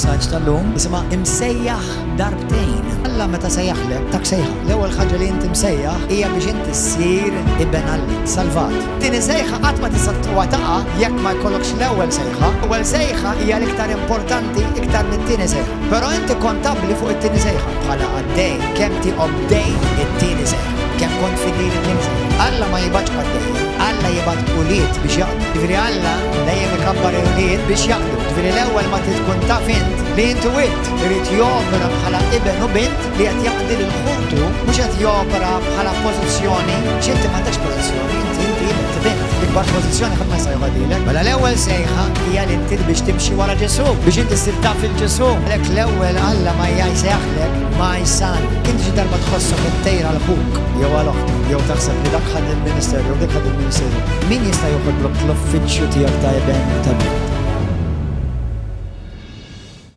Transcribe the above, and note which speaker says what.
Speaker 1: il-messaġġ tal-lum isimha imsejjaħ darbtejn. Alla meta sejjaħlek tak sejħa. L-ewwel ħaġa li inti msejjaħ hija biex inti ssir ibben Alla, salvat. Tieni sejħa qatt ma tista' taqa' jekk ma jkollokx l-ewwel sejħa. Ewwel sejħa hija l-iktar importanti iktar mit-tieni sejħa. Però inti kontabbli fuq it-tieni sejħa bħala għaddej kemm tieqob dej it-tieni sejħa. Kemm kont fidili it-tieni sejħa. Alla ma jibgħatx għaddej. Alla jibgħat ulied biex jaqdu. Ġifieri Alla dejjem ikabbar ulied biex jaqdu. Ġifieri l-ewwel ma tkun taf int li inti witt irid jopera bħala ibn u bint li qed jaqdi lil ħutu mhux qed jopera bħala pożizzjoni x'inti m'għandekx pożizzjoni, inti bint. L-ikbar pożizzjoni ħadd ma jista' jħadilek. Mela l-ewwel sejħa hija li inti biex timxi wara Ġesu, biex inti ssir taf il-Ġesu. Għalhekk l-ewwel Alla ma jsejjaħlek ma jsan. Inti xi darba tħossok ittejr għal aħuk jew għal oħtek jew taħseb li dak ħadd il-ministerju u dik ħadd il-ministerju. Min jista' joħodlok l-uffiċċju tiegħek ta' ibn ta' bint?